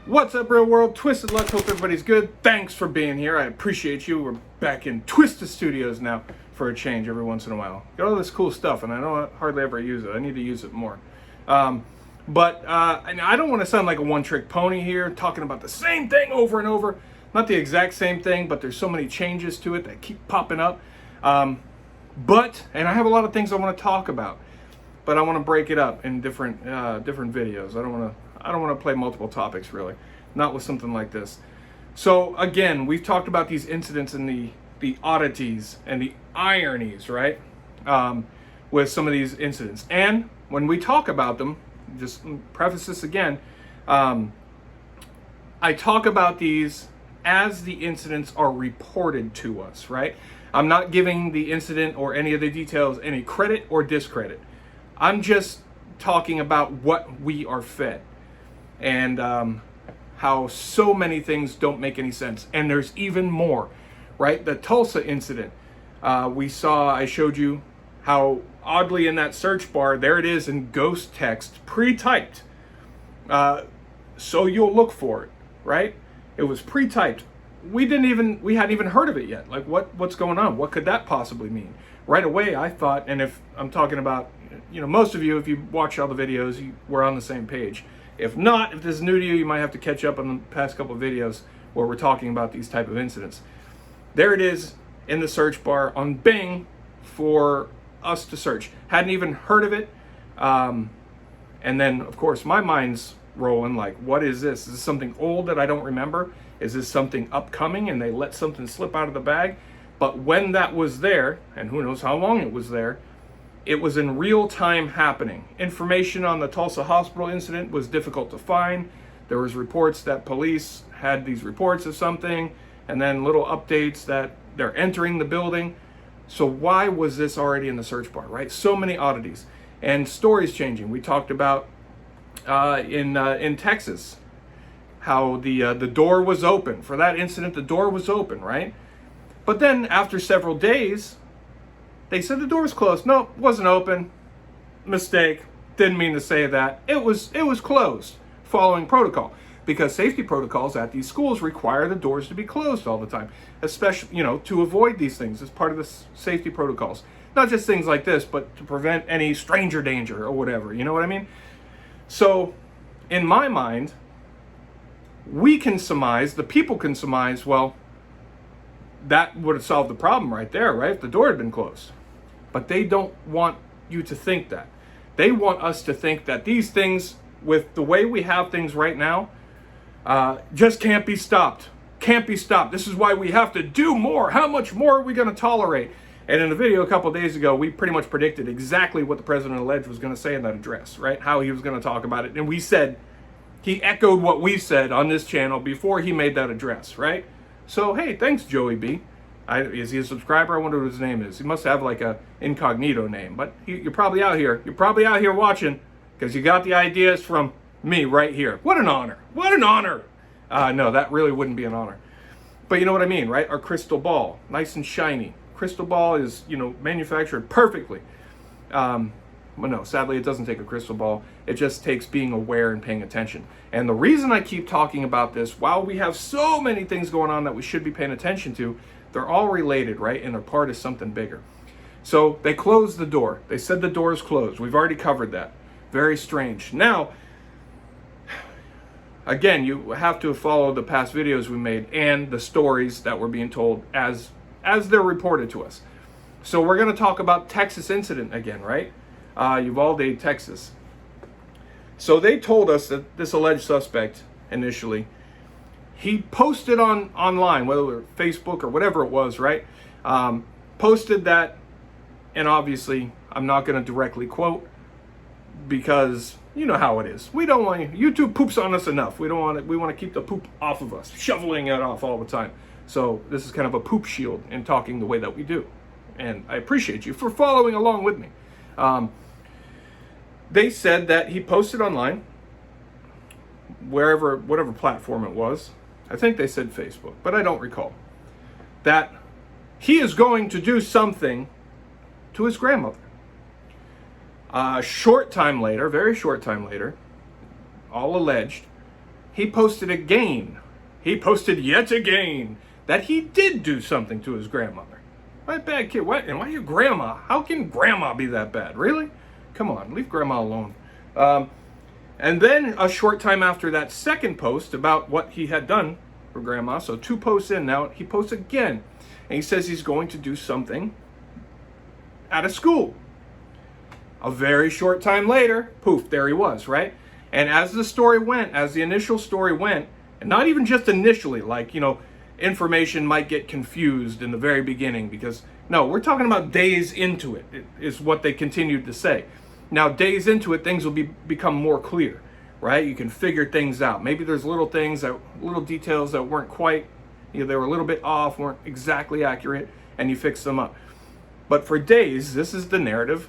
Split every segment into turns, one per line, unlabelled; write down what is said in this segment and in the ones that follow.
What's up, real world? Twisted Luck. Hope everybody's good. Thanks for being here. I appreciate you. We're back in Twisted Studios now for a change every once in a while. Got all this cool stuff, and I don't hardly ever use it. I need to use it more. But I don't want to sound like a one-trick pony here, talking about the same thing over and over. Not the exact same thing, but there's so many changes to it that keep popping up. And I have a lot of things I want to talk about, but I want to break it up in different videos. I don't want to play multiple topics, really, not with something like this. So again, we've talked about these incidents and the oddities and the ironies, right? With some of these incidents. And when we talk about them, just preface this again, I talk about these as the incidents are reported to us, right? I'm not giving the incident or any of the details any credit or discredit. I'm just talking about what we are fed. And how so many things don't make any sense. And there's even more, right? The Tulsa incident. I showed you how oddly in that search bar, there it is in ghost text, pre-typed. So you'll look for it, right? It was pre-typed. We hadn't even heard of it yet. Like, what's going on? What could that possibly mean? Right away, I thought, and if I'm talking about, most of you, if you watch all the videos, we're on the same page. If not, if this is new to you, you might have to catch up on the past couple of videos where we're talking about these type of incidents. There it is in the search bar on Bing for us to search. Hadn't even heard of it. And then, of course, my mind's rolling like, what is this? Is this something old that I don't remember? Is this something upcoming and they let something slip out of the bag? But when that was there, and who knows how long it was there, it was in real time happening. Information on the Tulsa hospital incident was difficult to find. There was reports that police had these reports of something, and then little updates that they're entering the building. So why was this already in the search bar, right? So many oddities and stories changing. We talked about in Texas how the door was open for that incident. The door was open, right? But then after several days, they said the door was closed. No, it wasn't open. Mistake. Didn't mean to say that. It was closed, following protocol. Because safety protocols at these schools require the doors to be closed all the time. Especially, to avoid these things as part of the safety protocols. Not just things like this, but to prevent any stranger danger or whatever. You know what I mean? So, in my mind, we can surmise, the people can surmise, well, that would have solved the problem right there, right? If the door had been closed. But they don't want you to think that. They want us to think that these things, with the way we have things right now, just can't be stopped. Can't be stopped. This is why we have to do more. How much more are we going to tolerate? And in a video a couple of days ago, we pretty much predicted exactly what the president-elect was going to say in that address, right? How he was going to talk about it. And we said, he echoed what we said on this channel before he made that address, right? So, hey, thanks, Joey B. Is he a subscriber? I wonder what his name is. He must have like a incognito name, but you're probably out here. You're probably out here watching because you got the ideas from me right here. What an honor. What an honor. No, that really wouldn't be an honor. But you know what I mean, right? Our crystal ball, nice and shiny. Crystal ball is, manufactured perfectly. Well, no, sadly, it doesn't take a crystal ball. It just takes being aware and paying attention. And the reason I keep talking about this, while we have so many things going on that we should be paying attention to, they're all related, right? And they're part of something bigger. So they closed the door. They said the door is closed. We've already covered that. Very strange. Now, again, you have to follow the past videos we made and the stories that were being told as they're reported to us. So we're going to talk about Texas incident again, right? Uvalde, Texas. So they told us that this alleged suspect initially, he posted online, whether it was Facebook or whatever it was, right? Posted that, and obviously I'm not going to directly quote because you know how it is. We don't want YouTube poops on us enough. We want to keep the poop off of us, shoveling it off all the time. So this is kind of a poop shield in talking the way that we do, and I appreciate you for following along with me. They said that he posted online, whatever platform it was. I think they said Facebook, but I don't recall. That he is going to do something to his grandmother. Short time later, very short time later, all alleged, he posted again. He posted yet again that he did do something to his grandmother. What bad kid? What? And why your grandma? How can grandma be that bad? Really? Come on, leave grandma alone. And then a short time after that second post about what he had done for grandma, so 2 posts in now, he posts again. And he says he's going to do something at a school. A very short time later, poof, there he was, right? And as the story went, as the initial story went, and not even just initially, like, information might get confused in the very beginning, because, no, we're talking about days into it, is what they continued to say. Now, days into it, things will become more clear, right? You can figure things out. Maybe there's little details that weren't quite, they were a little bit off, weren't exactly accurate, and you fix them up. But for days, this is the narrative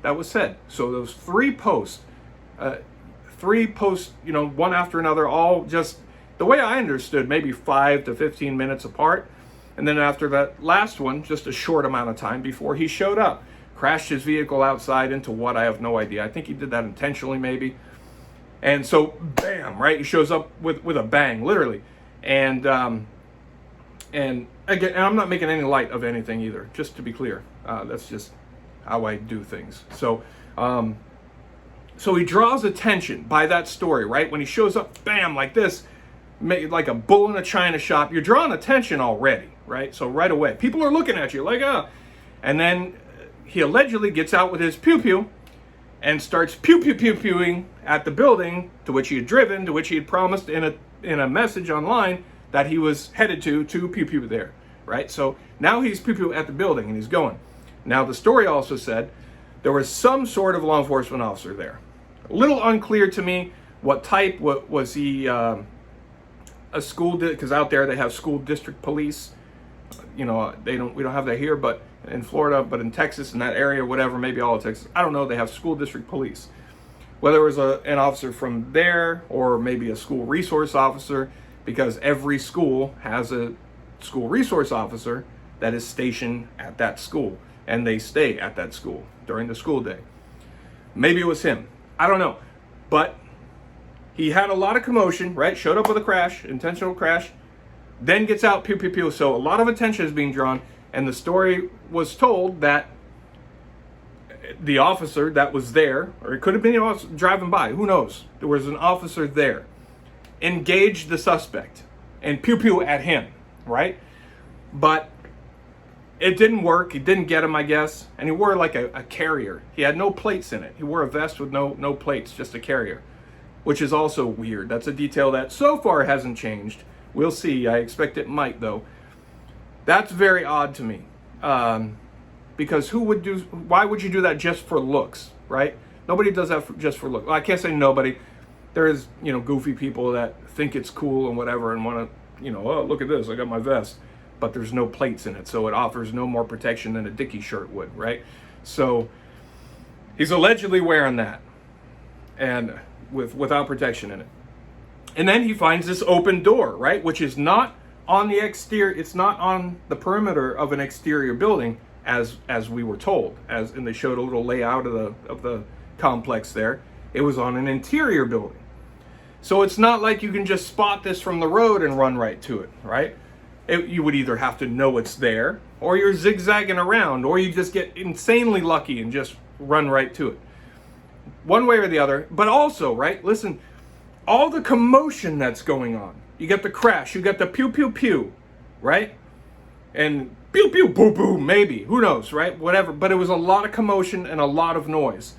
that was said. So those 3 posts, one after another, all just, the way I understood, maybe 5 to 15 minutes apart. And then after that last one, just a short amount of time before he showed up. Crashed his vehicle outside into what? I have no idea. I think he did that intentionally, maybe. And so, bam, right? He shows up with a bang, literally. And again, and I'm not making any light of anything either, just to be clear. That's just how I do things. So he draws attention by that story, right? When he shows up, bam, like this, like a bull in a china shop, you're drawing attention already, right? So right away, people are looking at you like, and then he allegedly gets out with his pew-pew and starts pew-pew-pew-pewing at the building to which he had driven, to which he had promised in a message online that he was headed to pew-pew there, right? So now he's pew-pew at the building and he's going. Now the story also said there was some sort of law enforcement officer there. A little unclear to me what type. What was he? A school? Because out there they have school district police. We don't have that here, but in Florida, but in Texas, in that area, whatever, maybe all of Texas, I don't know, they have school district police. Whether it was an officer from there or maybe a school resource officer, because every school has a school resource officer that is stationed at that school, and they stay at that school during the school day. Maybe it was him. I don't know. But he had a lot of commotion, right? Showed up with a crash, intentional crash, then gets out, pew, pew, pew. So a lot of attention is being drawn. And the story was told that the officer that was there, or it could have been driving by, who knows? There was an officer there, engaged the suspect and pew-pew at him, right? But it didn't work. He didn't get him, I guess. And he wore like a carrier. He had no plates in it. He wore a vest with no plates, just a carrier, which is also weird. That's a detail that so far hasn't changed. We'll see. I expect it might, though. That's very odd to me, because why would you do that just for looks, right? Nobody does that just for looks. Well, I can't say nobody. There's, goofy people that think it's cool and whatever and want to, oh, look at this, I got my vest, but there's no plates in it, so it offers no more protection than a Dickie shirt would, right? So he's allegedly wearing that, and without protection in it. And then he finds this open door, right, which is not on the exterior, it's not on the perimeter of an exterior building, as we were told, and they showed a little layout of the complex there. It was on an interior building. So it's not like you can just spot this from the road and run right to it, right? You would either have to know it's there, or you're zigzagging around, or you just get insanely lucky and just run right to it. One way or the other. But also, right, listen, all the commotion that's going on. You got the crash, you got the pew, pew, pew, right? And pew, pew, boo, boo, maybe. Who knows, right? Whatever. But it was a lot of commotion and a lot of noise.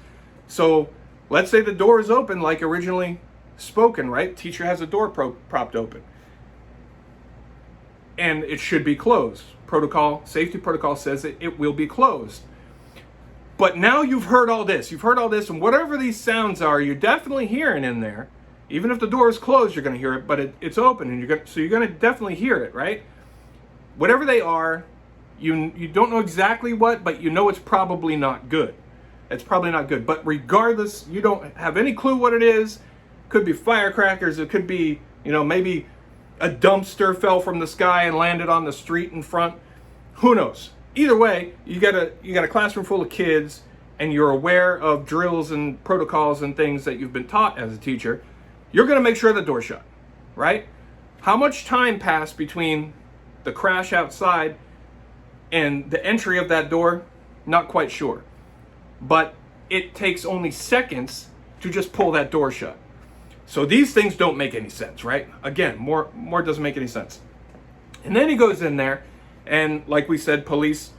So let's say the door is open like originally spoken, right? Teacher has a door propped open. And it should be closed. Safety protocol says it will be closed. But now you've heard all this, and whatever these sounds are, you're definitely hearing in there. Even if the door is closed, you're going to hear it, but it's open, and you're going to definitely hear it, right? Whatever they are, you don't know exactly what, but you know it's probably not good. It's probably not good. But regardless, you don't have any clue what it is. Could be firecrackers. It could be, maybe a dumpster fell from the sky and landed on the street in front. Who knows? Either way, you got a classroom full of kids, and you're aware of drills and protocols and things that you've been taught as a teacher. You're going to make sure the door's shut. right? How much time passed between the crash outside and the entry of that door? Not quite sure. But it takes only seconds to just pull that door shut. So these things don't make any sense, right? Again, more doesn't make any sense. And then he goes in there, and like we said, police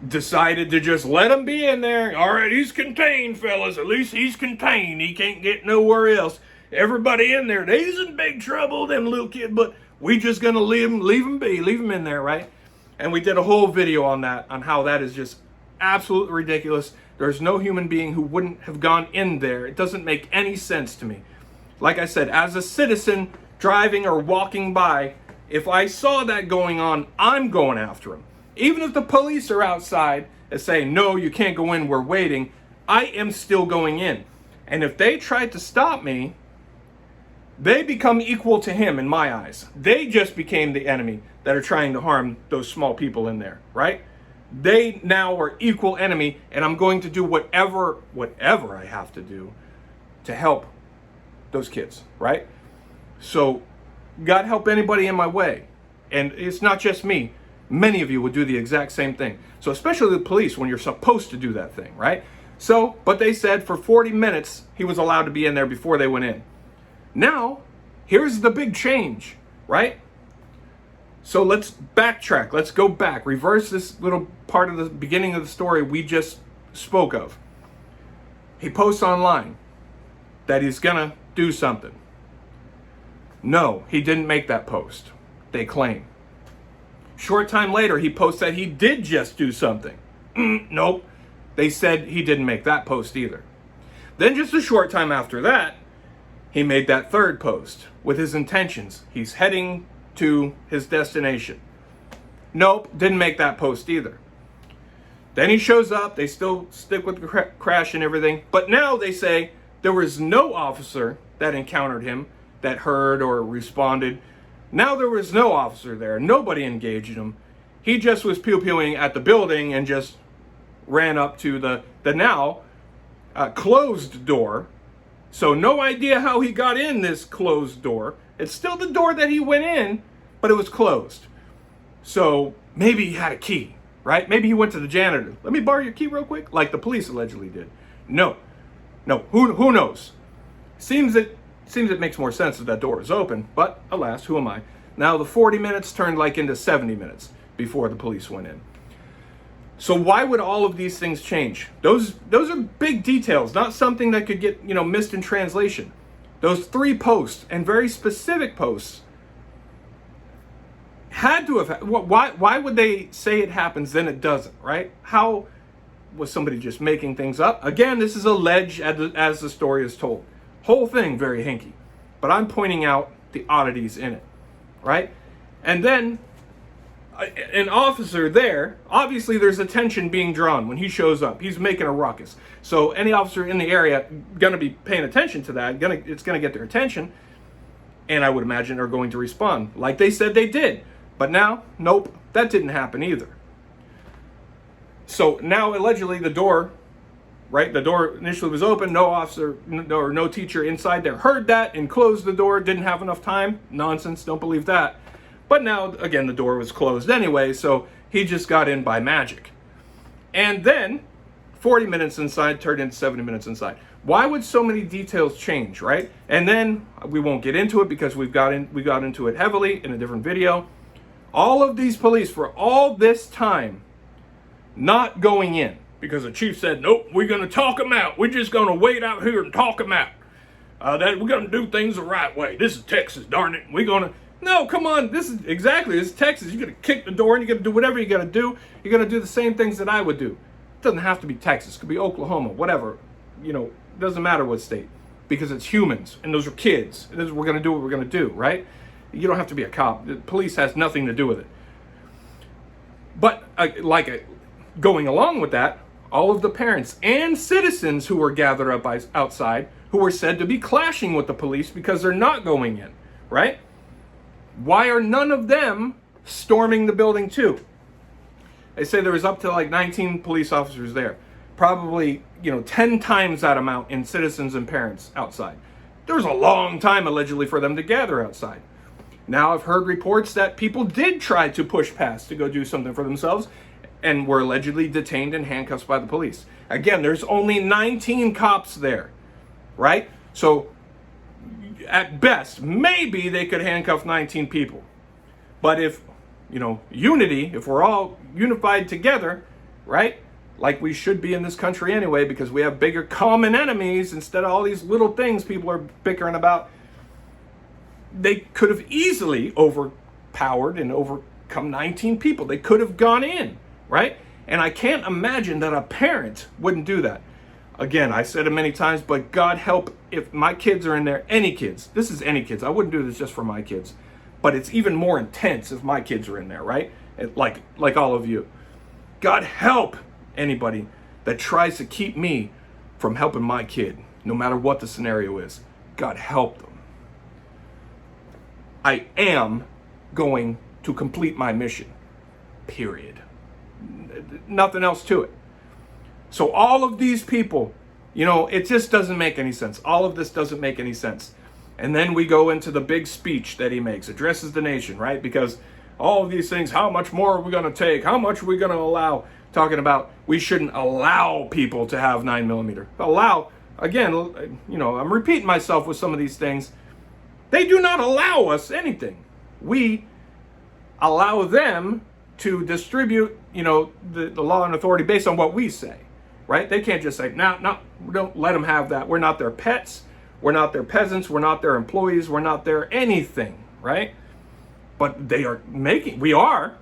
decided to just let him be in there. All right, he's contained, fellas. At least he's contained. He can't get nowhere else. Everybody in there, they's in big trouble, them little kids, but we just gonna leave him be, leave him in there, right? And we did a whole video on that, on how that is just absolutely ridiculous. There's no human being who wouldn't have gone in there. It doesn't make any sense to me. Like I said, as a citizen driving or walking by, if I saw that going on, I'm going after him. Even if the police are outside and say, no, you can't go in, we're waiting, I am still going in. And if they tried to stop me, they become equal to him in my eyes. They just became the enemy that are trying to harm those small people in there, right? They now are equal enemy, and I'm going to do whatever I have to do to help those kids, right? So God help anybody in my way. And it's not just me. Many of you would do the exact same thing. So especially the police when you're supposed to do that thing, right? So, but they said for 40 minutes he was allowed to be in there before they went in. Now, here's the big change, right? So let's backtrack. Let's go back. Reverse this little part of the beginning of the story we just spoke of. He posts online that he's gonna do something. No, he didn't make that post, they claim. Short time later, he posts that he did just do something. Nope, they said he didn't make that post either. Then just a short time after that, he made that third post with his intentions. He's heading to his destination. Nope, didn't make that post either. Then he shows up, they still stick with the crash and everything, but now they say there was no officer that encountered him that heard or responded. Now there was no officer there. Nobody engaged him. He just was pew-pewing at the building and just ran up to the now closed door. So no idea how he got in this closed door. It's still the door that he went in, but it was closed. So maybe he had a key, right? Maybe he went to the janitor. Let me borrow your key real quick, like the police allegedly did. No, who knows? Seems it makes more sense if that door is open, but alas, who am I? Now the 40 minutes turned like into 70 minutes before the police went in. So why would all of these things change? Those are big details, not something that could get, missed in translation. Those 3 posts, and very specific posts, had to have, why would they say it happens then it doesn't, right? How was somebody just making things up? Again, this is alleged as the story is told. Whole thing very hinky, but I'm pointing out the oddities in it, right? And then an officer there, obviously there's attention being drawn when he shows up. He's making a ruckus. So any officer in the area gonna be paying attention to that, it's gonna get their attention, and I would imagine are going to respond like they said they did. But now, nope, that didn't happen either. So now allegedly the door, right? The door initially was open, no officer or no teacher inside there heard that and closed the door, didn't have enough time. Nonsense, don't believe that. But now, again, the door was closed anyway, so he just got in by magic. And then 40 minutes inside turned into 70 minutes inside. Why would so many details change, right? And then we won't get into it because we got into it heavily in a different video. All of these police for all this time not going in because the chief said, nope, we're going to talk them out. We're just going to wait out here and talk them out. We're going to do things the right way. This is Texas, darn it. We're going to... No, come on. This is Texas. You're going to kick the door and you're going to do whatever you got to do. You're going to do the same things that I would do. It doesn't have to be Texas. It could be Oklahoma, whatever. It doesn't matter what state because it's humans and those are kids. We're going to do what we're going to do, right? You don't have to be a cop. The police has nothing to do with it. But going along with that, all of the parents and citizens who were gathered up outside who were said to be clashing with the police because they're not going in, right? Why are none of them storming the building too? They say there was up to like 19 police officers there. Probably, 10 times that amount in citizens and parents outside. there was a long time allegedly for them to gather outside. Now I've heard reports that people did try to push past to go do something for themselves and were allegedly detained in handcuffs by the police. Again, there's only 19 cops there, right? So at best, maybe they could handcuff 19 people. But if, unity, if we're all unified together, right? Like we should be in this country anyway, because we have bigger common enemies instead of all these little things people are bickering about. They could have easily overpowered and overcome 19 people. They could have gone in, right? And I can't imagine that a parent wouldn't do that. Again, I said it many times, but God help if my kids are in there, any kids. This is any kids. I wouldn't do this just for my kids. But it's even more intense if my kids are in there, right? Like all of you. God help anybody that tries to keep me from helping my kid, no matter what the scenario is. God help them. I am going to complete my mission, period. Nothing else to it. So all of these people, it just doesn't make any sense. All of this doesn't make any sense. And then we go into the big speech that he makes, addresses the nation, right? Because all of these things, how much more are we going to take? How much are we going to allow? Talking about we shouldn't allow people to have 9mm. Allow, again, I'm repeating myself with some of these things. They do not allow us anything. We allow them to distribute, the law and authority based on what we say, right? They can't just say, no, don't let them have that. We're not their pets. We're not their peasants. We're not their employees. We're not their anything, right? But we are,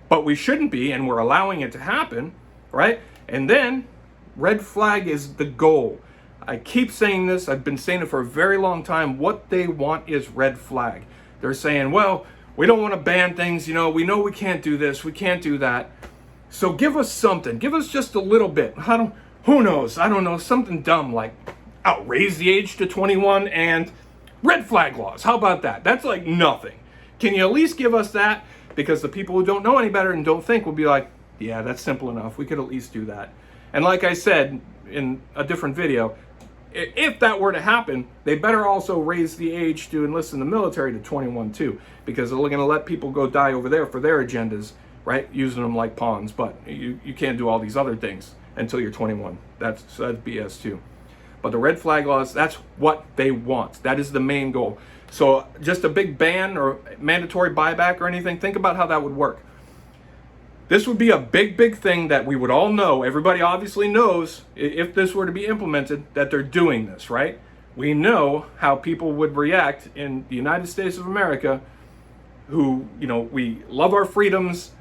but we shouldn't be, and we're allowing it to happen, right? And then red flag is the goal. I keep saying this. I've been saying it for a very long time. What they want is red flag. They're saying, well, we don't want to ban things. We know we can't do this. We can't do that. So give us something. Give us just a little bit. Who knows? I don't know. Something dumb like, raise the age to 21 and red flag laws. How about that? That's like nothing. Can you at least give us that? Because the people who don't know any better and don't think will be like, yeah, that's simple enough. We could at least do that. And like I said in a different video, if that were to happen, they better also raise the age to enlist in the military to 21 too, because they're going to let people go die over there for their agendas, right? Using them like pawns. But you can't do all these other things until you're 21. That's BS too. But the red flag laws, that's what they want. That is the main goal. So just a big ban or mandatory buyback or anything, think about how that would work. This would be a big, big thing that we would all know. Everybody obviously knows, if this were to be implemented, that they're doing this, right? We know how people would react in the United States of America who, we love our freedoms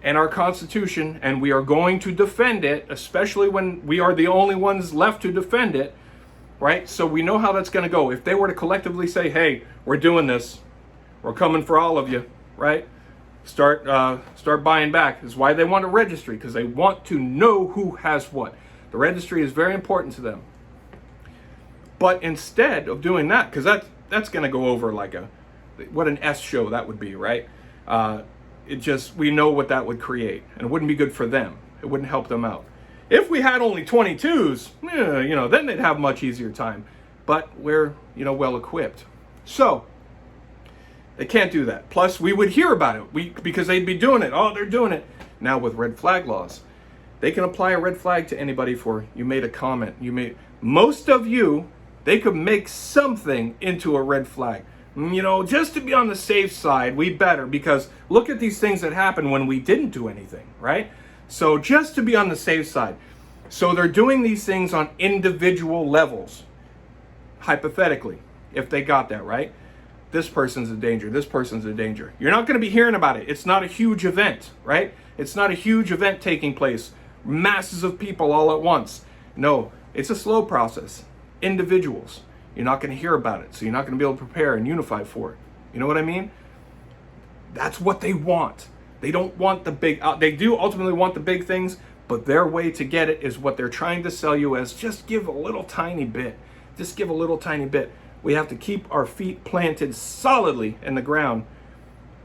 and our Constitution, and we are going to defend it, especially when we are the only ones left to defend it, right? So we know how that's going to go. If they were to collectively say, hey, we're doing this, we're coming for all of you, right? Start buying back. Is why they want a registry, because they want to know who has what. The registry is very important to them. But instead of doing that, because that's going to go over like what an S show that would be, right? We know what that would create, and it wouldn't be good for them. It wouldn't help them out. If we had only 22s, then they'd have a much easier time. But we're, well equipped. So they can't do that. Plus, we would hear about it because they'd be doing it. Oh, they're doing it. Now with red flag laws, they can apply a red flag to anybody for you made a comment. Most of you, they could make something into a red flag. Just to be on the safe side, we better, because look at these things that happen when we didn't do anything, right? So just to be on the safe side. So they're doing these things on individual levels, hypothetically, if they got that, right? This person's a danger. This person's a danger. You're not going to be hearing about it. It's not a huge event, right? It's not a huge event taking place. Masses of people all at once. No, it's a slow process. Individuals. You're not going to hear about it. So you're not going to be able to prepare and unify for it. You know what I mean? That's what they want. They don't want the big, they do ultimately want the big things, but their way to get it is what they're trying to sell you as just give a little tiny bit. Just give a little tiny bit. We have to keep our feet planted solidly in the ground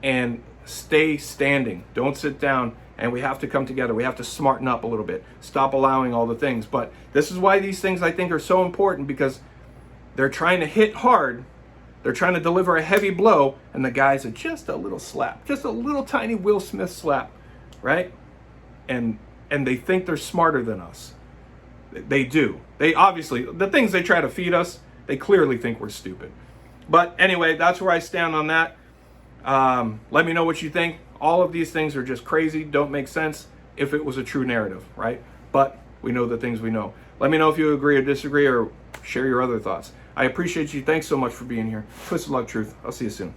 and stay standing. Don't sit down, and we have to come together. We have to smarten up a little bit. Stop allowing all the things. But this is why these things I think are so important, because they're trying to hit hard, they're trying to deliver a heavy blow, and the guy's just a little slap, just a little tiny Will Smith slap, right? And they think they're smarter than us. They do. They obviously, the things they try to feed us, they clearly think we're stupid. But anyway, that's where I stand on that. Let me know what you think. All of these things are just crazy, don't make sense if it was a true narrative, right? But we know the things we know. Let me know if you agree or disagree, or share your other thoughts. I appreciate you. Thanks so much for being here. Twisted Luck Truth. I'll see you soon.